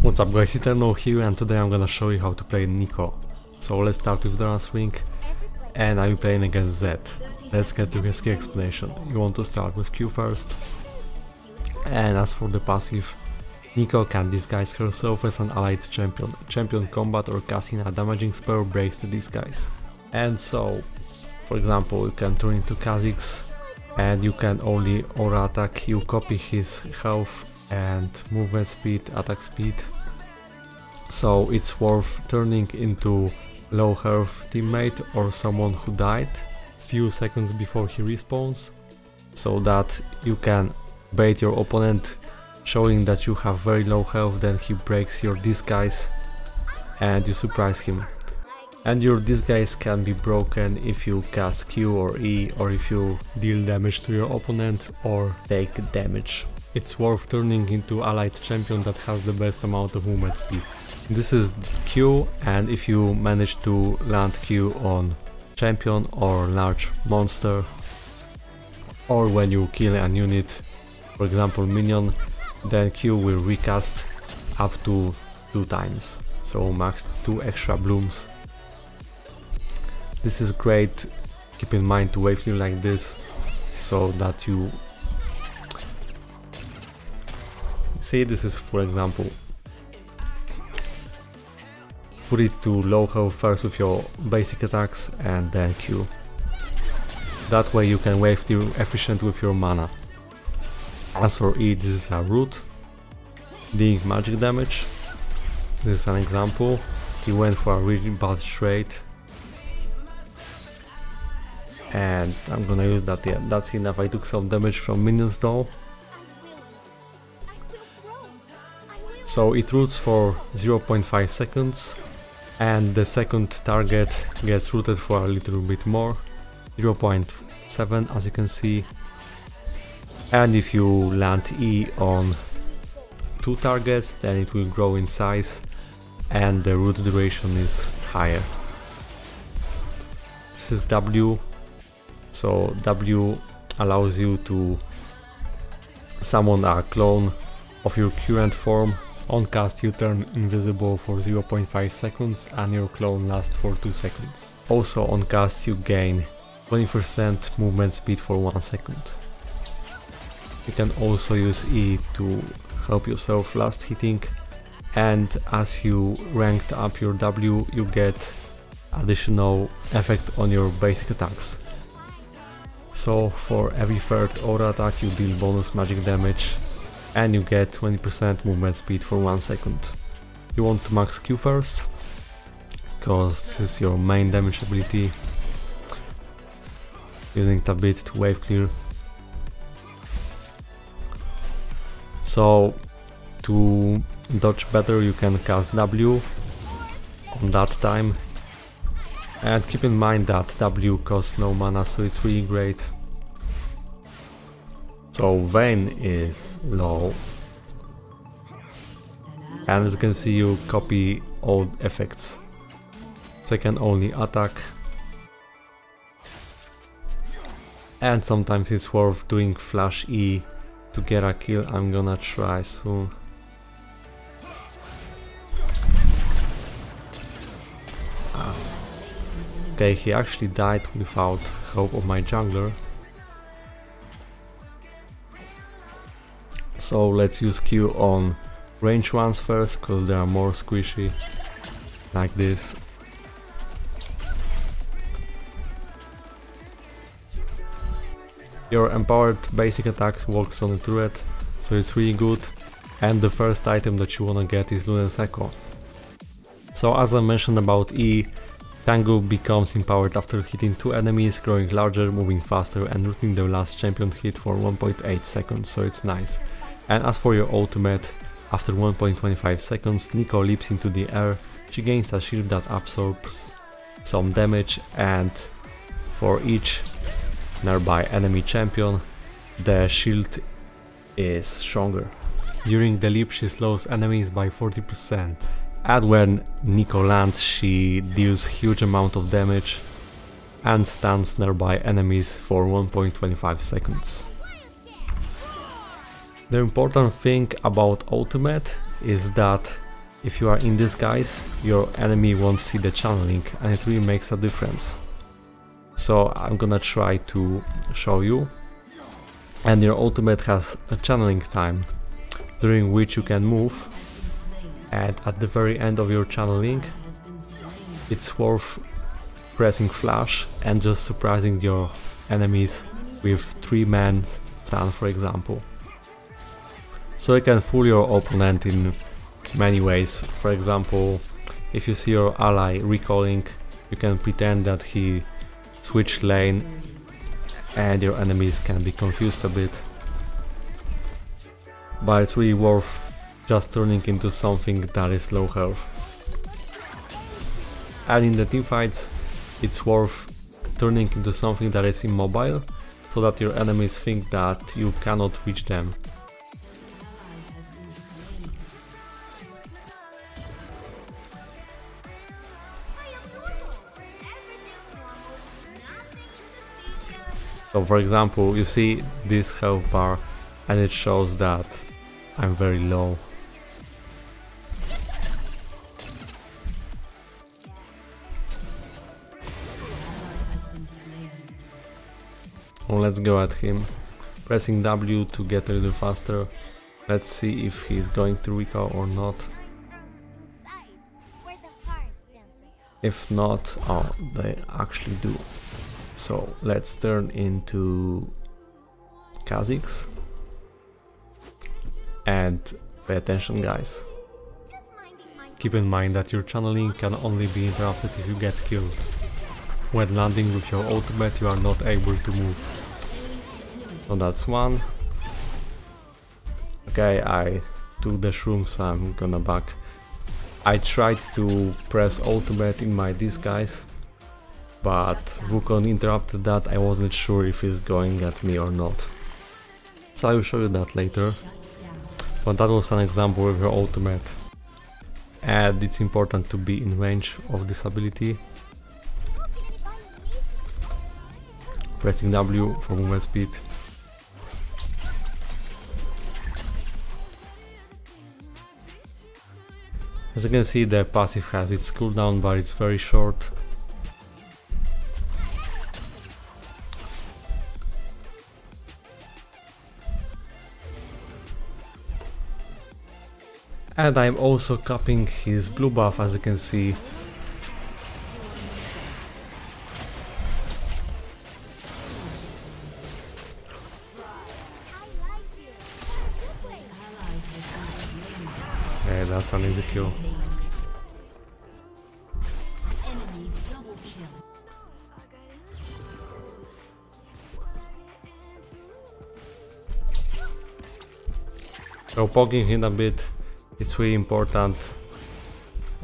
What's up guys, Eternal here, and today I'm gonna show you how to play Neeko. So let's start with the swing, and I'm playing against Z. Let's get to his key explanation. You want to start with Q first, and as for the passive, Neeko can disguise herself as an allied champion. Champion combat or casting a damaging spell breaks the disguise. And so, for example, you can turn into Kha'Zix, and you can only aura attack. You copy his health and movement speed, attack speed. So it's worth turning into low health teammate or someone who died few seconds before he respawns, so that you can bait your opponent, showing that you have very low health, then he breaks your disguise and you surprise him. And your disguise can be broken if you cast Q or E, or if you deal damage to your opponent or take damage. It's worth turning into allied champion that has the best amount of movement speed. This is Q, and if you manage to land Q on champion or large monster, or when you kill an unit, for example minion, then Q will recast up to 2 times, so max 2 extra blooms. This is great. Keep in mind to wave clear like this, so that you see, this is for example, put it to low health first with your basic attacks and then Q. That way you can wave clear efficient with your mana. As for E, this is a root, dealing magic damage. This is an example. He went for a really bad trade, and I'm gonna use that. Yeah, that's enough. I took some damage from minions though. So it roots for 0.5 seconds, and the second target gets rooted for a little bit more, 0.7 as you can see. And if you land E on 2 targets, then it will grow in size and the root duration is higher. This is W. So W allows you to summon a clone of your current form. On cast you turn invisible for 0.5 seconds and your clone lasts for 2 seconds. Also on cast you gain 20% movement speed for 1 second. You can also use E to help yourself last hitting, and as you ranked up your W you get additional effect on your basic attacks. So for every third aura attack you deal bonus magic damage, and you get 20% movement speed for 1 second. You want to max Q first, because this is your main damage ability, using it a bit to wave clear. So to dodge better you can cast W on that time, and keep in mind that W costs no mana, so it's really great. So Vayne is low, and as you can see you copy all effects. So I can only attack, and sometimes it's worth doing flash E to get a kill. I'm gonna try soon. Okay, he actually died without help of my jungler. So let's use Q on range ones first, because they are more squishy, like this. Your empowered basic attack works on the turret, so it's really good, and the first item that you wanna get is Luna's Echo. So as I mentioned about E, Tango becomes empowered after hitting 2 enemies, growing larger, moving faster, and rooting the last champion hit for 1.8 seconds, so it's nice. And as for your ultimate, after 1.25 seconds, Neeko leaps into the air. She gains a shield that absorbs some damage, and for each nearby enemy champion, the shield is stronger. During the leap she slows enemies by 40%. And when Neeko lands she deals huge amount of damage and stuns nearby enemies for 1.25 seconds. The important thing about ultimate is that if you are in disguise, your enemy won't see the channeling, and it really makes a difference. So I'm gonna try to show you. And your ultimate has a channeling time, during which you can move, and at the very end of your channeling, it's worth pressing flash and just surprising your enemies with 3-man stun, for example. So you can fool your opponent in many ways. For example, if you see your ally recalling, you can pretend that he switched lane and your enemies can be confused a bit. But it's really worth just turning into something that is low health. And in the teamfights, it's worth turning into something that is immobile, so that your enemies think that you cannot reach them. So for example, you see this health bar and it shows that I'm very low. Oh, let's go at him. Pressing W to get a little faster. Let's see if he's going to recall or not. If not, oh, they actually do. So let's turn into Kha'Zix. And pay attention, guys. Keep in mind that your channeling can only be interrupted if you get killed. When landing with your ultimate, you are not able to move. So that's one. Okay, I took the shroom, so I'm gonna back. I tried to press ultimate in my disguise, but Wukong interrupted that. I wasn't sure if he's going at me or not. So I will show you that later. But that was an example with your ultimate. And it's important to be in range of this ability. Pressing W for movement speed. As you can see, the passive has its cooldown, but it's very short. And I'm also capping his blue buff, as you can see. Yeah, that's an easy kill. So poking him a bit, it's really important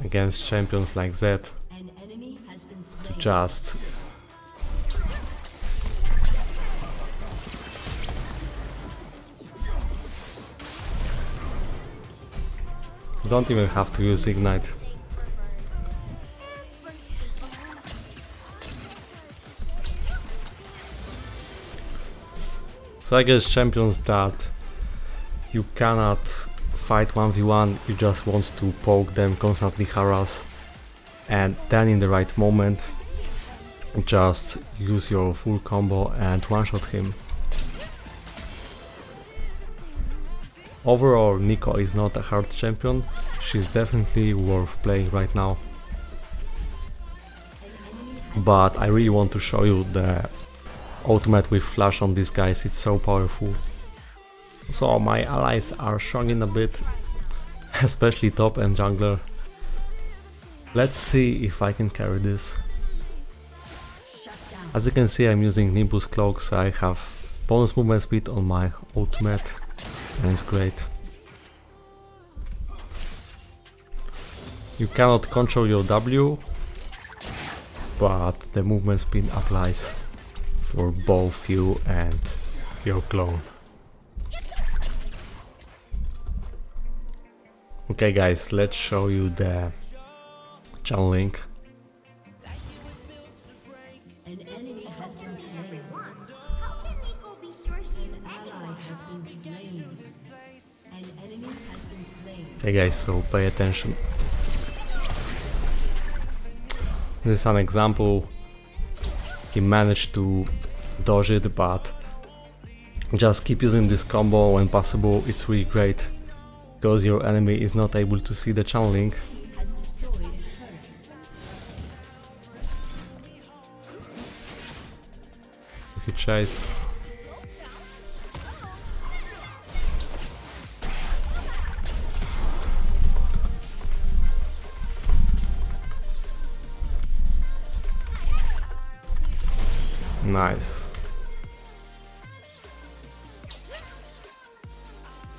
against champions like Zed to just don't even have to use Ignite. So I guess champions that you cannot fight 1v1, you just want to poke them, constantly harass, and then in the right moment just use your full combo and one-shot him. Overall, Neeko is not a hard champion, she's definitely worth playing right now. But I really want to show you the ultimate with flash on these guys, it's so powerful. So my allies are shrinking a bit, especially top and jungler. Let's see if I can carry this. As you can see, I'm using Nimbus Cloak, so I have bonus movement speed on my ultimate, and it's great. You cannot control your W, but the movement speed applies for both you and your clone. Okay guys, let's show you the channeling. An enemy has been slain. How can Neeko be sure she's ally has been slain? An enemy has been slain. Okay guys, so pay attention. This is an example. He managed to dodge it, but just keep using this combo when possible. It's really great because your enemy is not able to see the channeling. If you chase. Nice.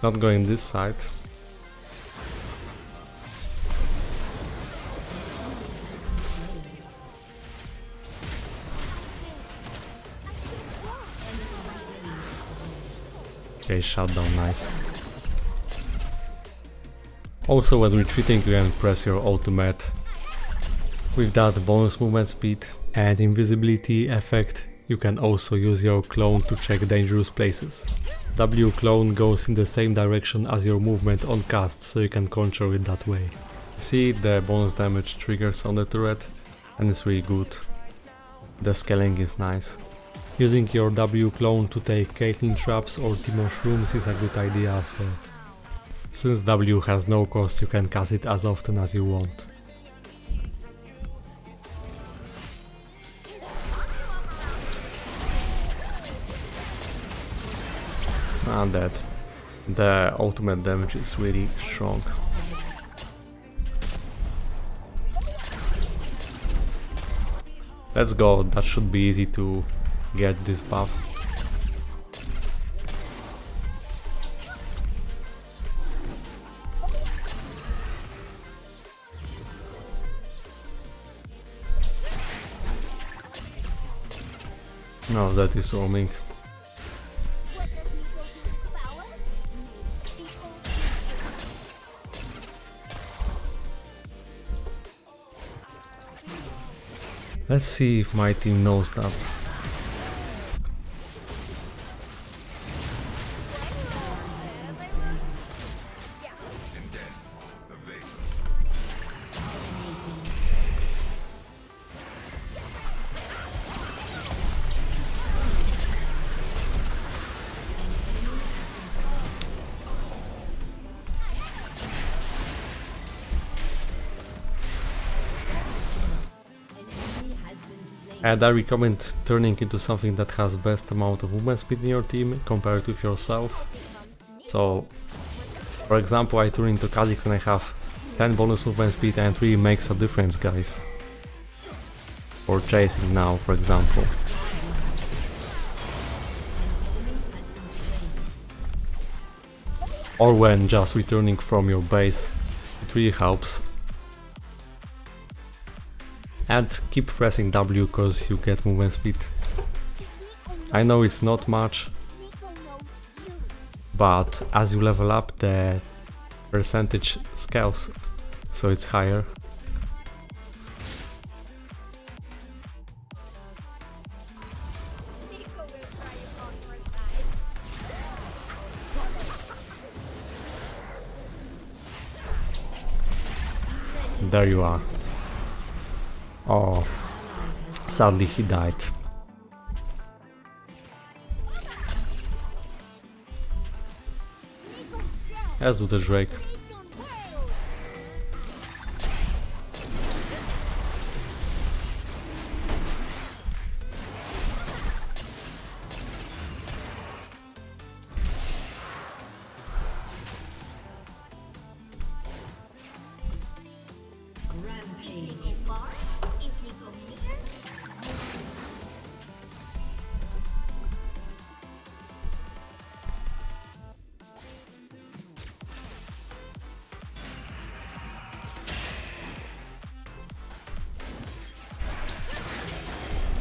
Not going this side. Okay, shut down, nice. Also when retreating you can press your ultimate. With that bonus movement speed and invisibility effect, you can also use your clone to check dangerous places. W clone goes in the same direction as your movement on cast, so you can control it that way. See, the bonus damage triggers on the turret and it's really good. The scaling is nice. Using your W clone to take Caitlyn traps or Timo shrooms is a good idea as well. Since W has no cost, you can cast it as often as you want. And that the ultimate damage is really strong. Let's go, that should be easy to get this buff. No, that is roaming. Let's see if my team knows that. And I recommend turning into something that has best amount of movement speed in your team compared with yourself. So, for example, I turn into Kha'Zix and I have 10 bonus movement speed and it really makes a difference, guys. For chasing now, for example. Or when just returning from your base, it really helps. And keep pressing W because you get movement speed. I know it's not much, but as you level up the percentage scales, so it's higher. There you are. Oh, sadly he died. Let's do the Drake.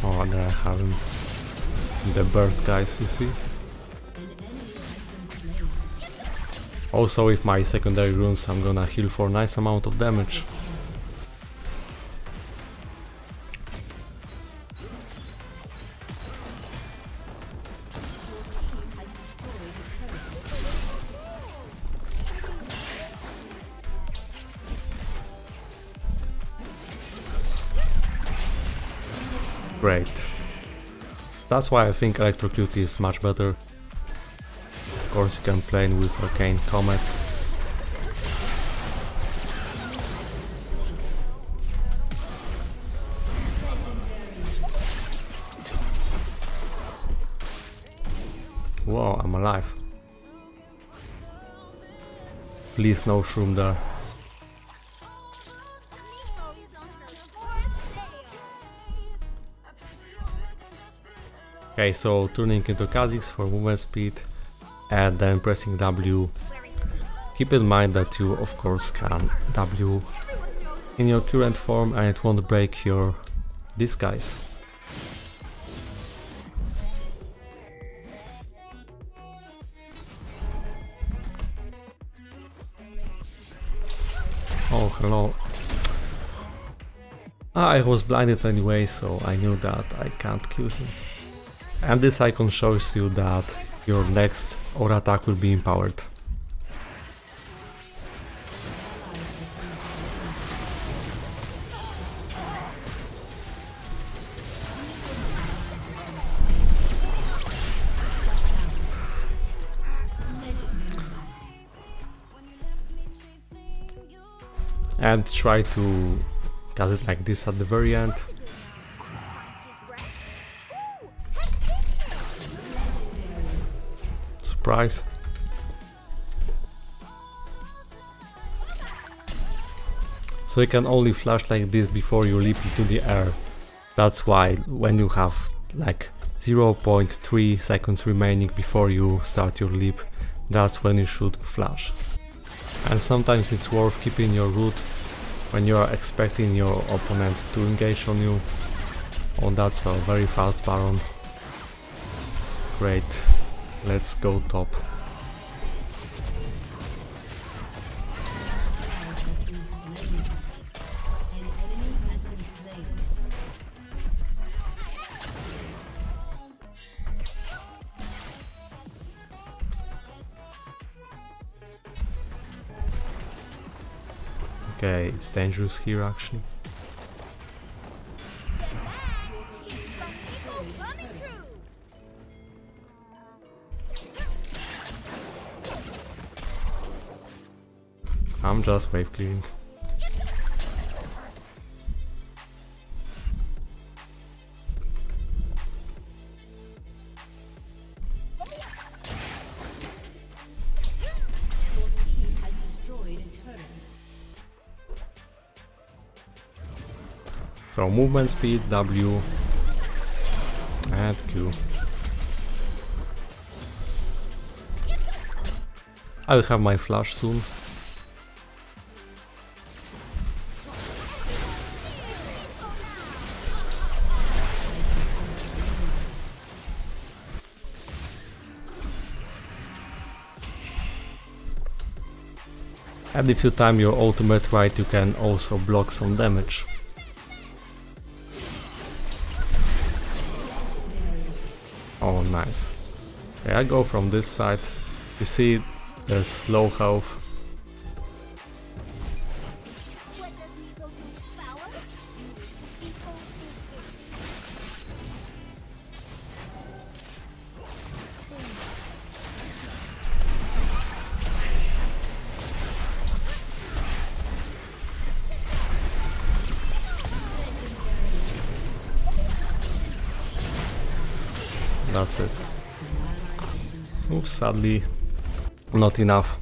Oh, there I have him. The burst, guys, you see? Also with my secondary runes I'm gonna heal for a nice amount of damage. Great. That's why I think Electrocute is much better. Of course you can play with Arcane Comet. Whoa, I'm alive. Please no shroom there. Okay, so turning into Kha'Zix for movement speed and then pressing W. Keep in mind that you of course can W in your current form and it won't break your disguise. Oh, hello. I was blinded anyway, so I knew that I can't kill him. And this icon shows you that your next aura attack will be empowered. And try to cast it like this at the very end. Surprise. So you can only flash like this before you leap into the air. That's why when you have like 0.3 seconds remaining before you start your leap, that's when you should flash. And sometimes it's worth keeping your root when you are expecting your opponent to engage on you. Oh, that's a very fast Baron. Great, let's go top. Okay, it's dangerous here actually. I'm just wave clearing. So movement speed, W and Q. I will have my flash soon. And if you time your ultimate right, you can also block some damage. Oh, nice. Okay, I go from this side. You see, there's low health. That's it. Oops, sadly, not enough.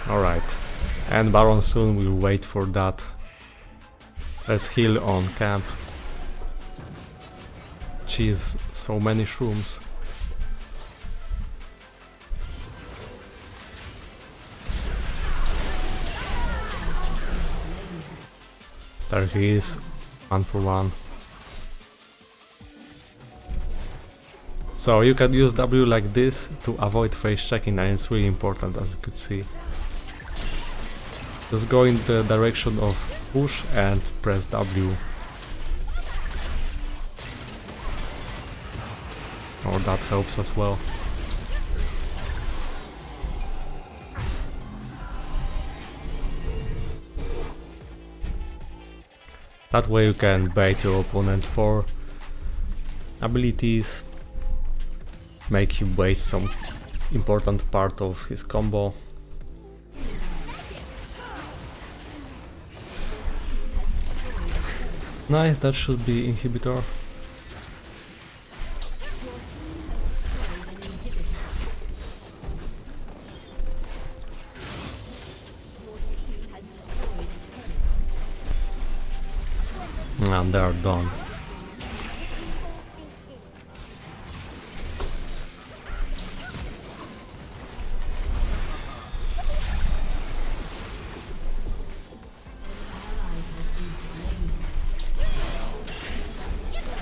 Alright, and Baron soon will wait for that. Let's heal on camp. Jeez, so many shrooms. There he is, 1-for-1. So you can use W like this to avoid face checking, and it's really important, as you could see. Just go in the direction of push and press W. Or that helps as well. That way you can bait your opponent for abilities, make him waste some important part of his combo. Nice, that should be inhibitor. And they are done.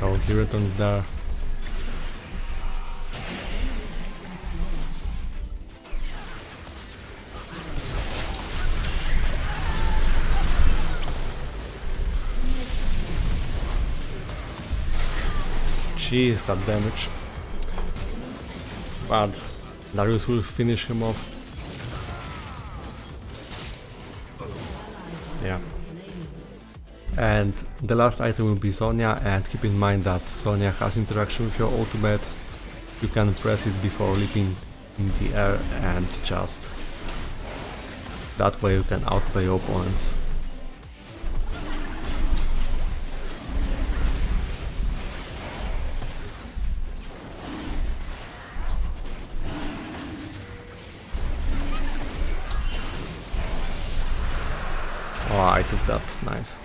Oh, he returns there. Jeez, that damage. Bad. Darius will finish him off. Yeah. And the last item will be Zonia, and keep in mind that Zonia has interaction with your ultimate. You can press it before leaping in the air and just... that way you can outplay your opponents. Oh, I took that, nice.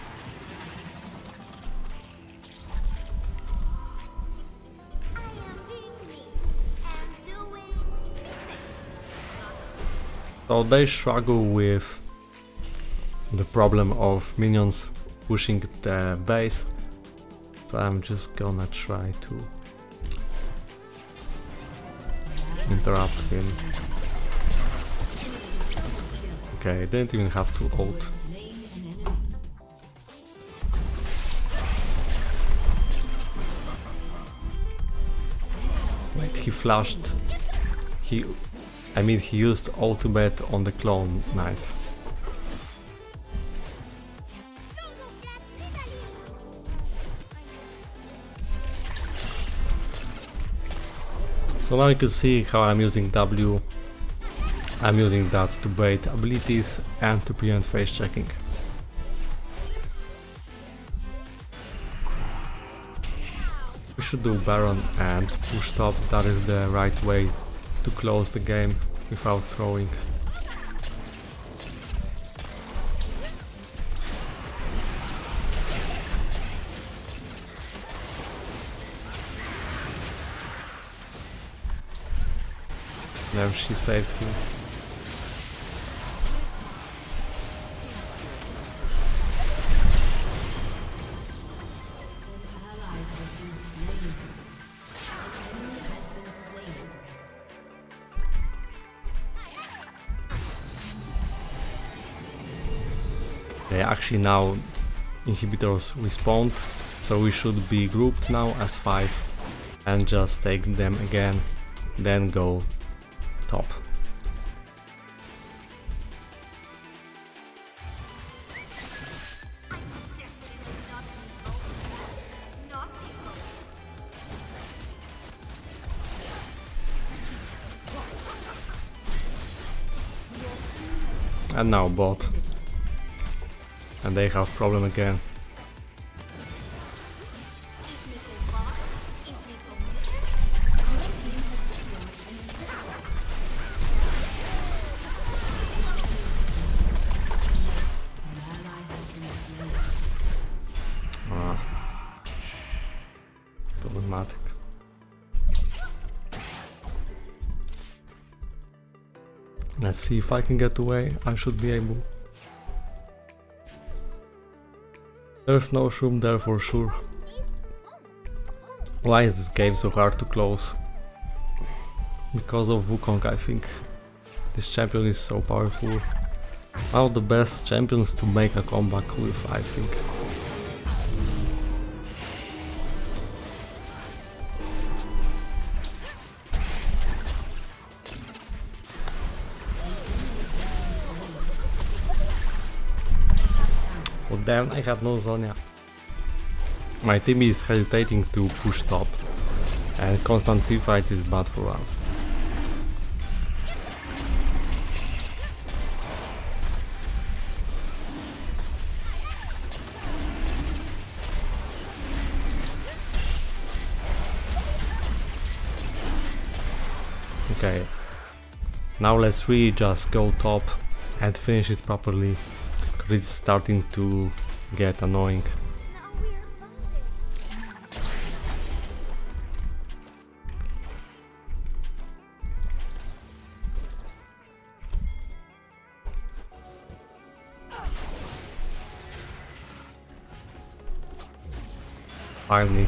So they struggle with the problem of minions pushing the base, so I'm just gonna try to interrupt him. Okay, I didn't even have to ult. Wait, he flashed. He used ultimate on the clone, nice. So now you can see how I'm using W. I'm using that to bait abilities and to prevent face checking. We should do Baron and push top, that is the right way to close the game without throwing. Now she saved him. Okay, actually now inhibitors respawned, so we should be grouped now as 5 and just take them again, then go top. And now bot. And they have problem again. Problematic. Let's see if I can get away. I should be able. There's no shroom there for sure. Why is this game so hard to close? Because of Wukong, I think. This champion is so powerful. One of the best champions to make a comeback with, I think. But then I have no Zonia. My team is hesitating to push top, and constant teamfights is bad for us. Okay, now let's really just go top and finish it properly, because it's starting to get annoying. Finally.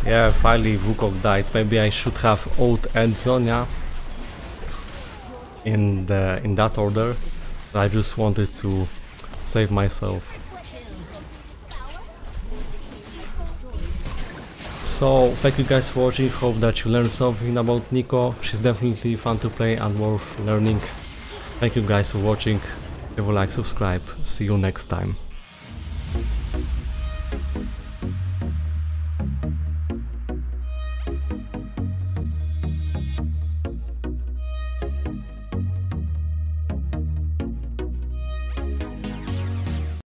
Yeah, finally Wukong died. Maybe I should have ult and Zonya in that order. I just wanted to save myself. So thank you guys for watching, hope that you learned something about Neeko. She's definitely fun to play and worth learning. Thank you guys for watching, leave a like, subscribe, see you next time.